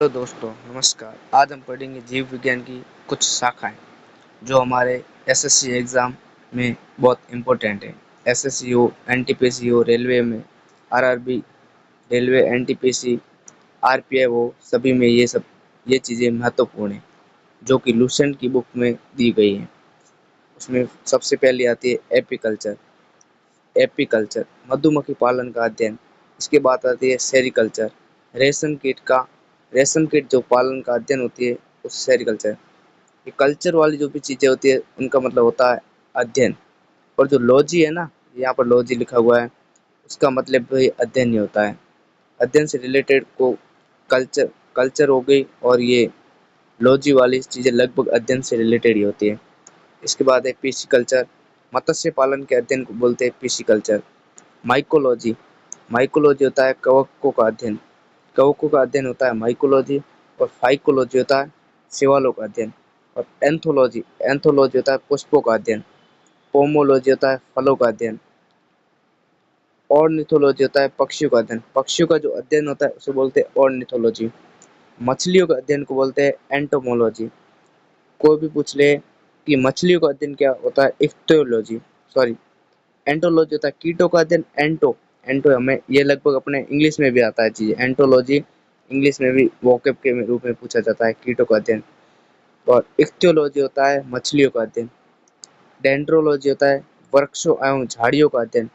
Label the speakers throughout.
Speaker 1: Hello दोस्तों, नमस्कार। आज हम पढ़ेंगे जीव विज्ञान की कुछ शाखाएं जो हमारे एसएससी एग्ज़ाम में बहुत इम्पोर्टेंट है। एसएससी हो, एनटीपीसी हो, रेलवे में आरआरबी, रेलवे, एनटीपीसी, आरपीएफ हो, सभी में ये चीज़ें महत्वपूर्ण हैं जो कि लुसेंट की बुक में दी गई हैं। उसमें सबसे पहले आती है एपीकल्चर। एपीकल्चर मधुमक्खी पालन का अध्ययन। इसके बाद आती है सेरीकल्चर, रेशम कीट का रेशम कीट जो पालन का अध्ययन होती है उस सेरीकल्चर। ये कल्चर वाली जो भी चीजें होती है उनका मतलब होता है अध्ययन। और जो लॉजी है ना, यहाँ पर लॉजी लिखा हुआ है, उसका मतलब भी अध्ययन ही होता है। अध्ययन से रिलेटेड को कल्चर कल्चर हो गई, और ये लॉजी वाली चीजें लगभग अध्ययन से रिलेटेड ही होती है। इसके बाद है पिस्सीकल्चर। मत्स्य पालन के अध्ययन को बोलते हैं पिस्सीकल्चर। माइकोलॉजी माइकोलॉजी होता है कवकों का अध्ययन। कवकों का अध्ययन होता है माइकोलॉजी। और फाइकोलॉजी होता है शैवालों का अध्ययन। और एंथोलॉजी एंथोलॉजी होता है पुष्पों का अध्ययन। पोमोलॉजी होता है फलों का अध्ययन। ऑर्निथोलॉजी होता है पक्षियों का अध्ययन। पक्षियों का जो अध्ययन होता है उसे बोलते हैं ऑर्निथोलॉजी। मछलियों का अध्ययन को बोलते हैं एंटोमोलॉजी। कोई भी पूछ ले कि मछलियों का अध्ययन क्या होता है, इफ्थियोलॉजी, सॉरी, एंटोलॉजी होता है कीटों का अध्ययन। एंटो एंटो हमें ये लगभग अपने इंग्लिश में भी आता है चीज। एंटोलॉजी इंग्लिश में भी वोकेब के रूप में पूछा जाता है, कीटों का अध्ययन। और इक्तियोलॉजी होता है मछलियों का अध्ययन। डेंड्रोलॉजी होता है वृक्षों एवं झाड़ियों का अध्ययन।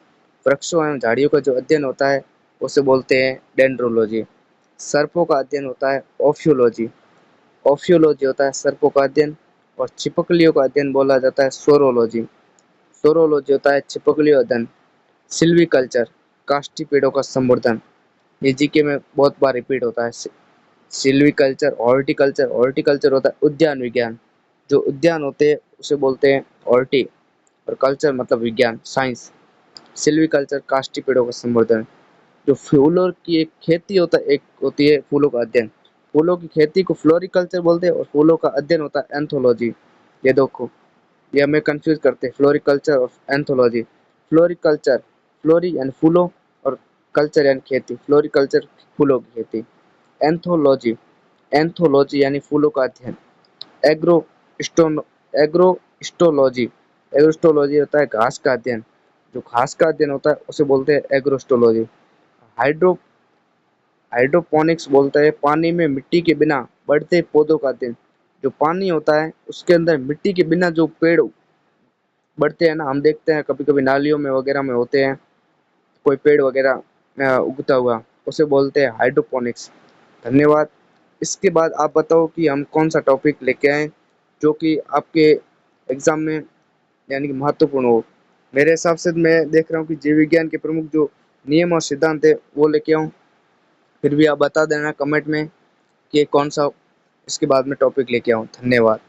Speaker 1: वृक्षों एवं झाड़ियों का जो अध्ययन होता है उसे बोलते हैं डेंड्रोलॉजी। सर्पों का अध्ययन होता है ओफियोलॉजी। ओफियोलॉजी होता है सर्पों का अध्ययन। और छिपकलियों का अध्ययन बोला जाता है सोरोलॉजी। सोरोलॉजी होता है छिपकलियों अध्ययन। सिल्वीकल्चर काष्ठी पेड़ों का संवर्धन। ये जीके में बहुत बार रिपीट होता है। सिल्वीकल्चर। हॉर्टिकल्चर हॉर्टिकल्चर होता है उद्यान विज्ञान। जो उद्यान होते हैं उसे बोलते हैं हॉर्टी। और कल्चर मतलब विज्ञान, साइंस। सिल्वीकल्चर काष्ठी पेड़ों का संवर्धन। जो फूलों की एक खेती होता है, एक होती है फूलों का अध्ययन। फूलों की खेती को फ्लोरिकल्चर बोलते हैं, और फूलों का अध्ययन होता है एंथोलॉजी। ये देखो, ये हमें कंफ्यूज करते हैं, फ्लोरिकल्चर और एंथोलॉजी। फ्लोरिकल्चर फ्लोरी यानी फूलों, और कल्चर यानी खेती। फ्लोरिकल्चर फूलों की खेती। एंथोलॉजी एंथोलॉजी यानी फूलों का अध्ययन। एग्रो स्टोन एग्रोस्टोलॉजी एग्रोस्टोलॉजी होता है घास का अध्ययन। जो घास का अध्ययन होता है उसे बोलते हैं एग्रोस्टोलॉजी। हाइड्रो हाइड्रोपोनिक्स बोलता है पानी में मिट्टी के बिना बढ़ते पौधों का अध्ययन। जो पानी होता है उसके अंदर मिट्टी के बिना जो पेड़ बढ़ते हैं ना, हम देखते हैं कभी कभी नालियों में वगैरह में होते हैं कोई पेड़ वगैरह उगता हुआ, उसे बोलते हैं हाइड्रोपोनिक्स। धन्यवाद। इसके बाद आप बताओ कि हम कौन सा टॉपिक लेके आए जो कि आपके एग्जाम में यानी कि महत्वपूर्ण हो। मेरे हिसाब से मैं देख रहा हूँ कि जीव विज्ञान के प्रमुख जो नियम और सिद्धांत है वो लेके आऊँ। फिर भी आप बता देना कमेंट में कि कौन सा इसके बाद में टॉपिक लेके आऊँ। धन्यवाद।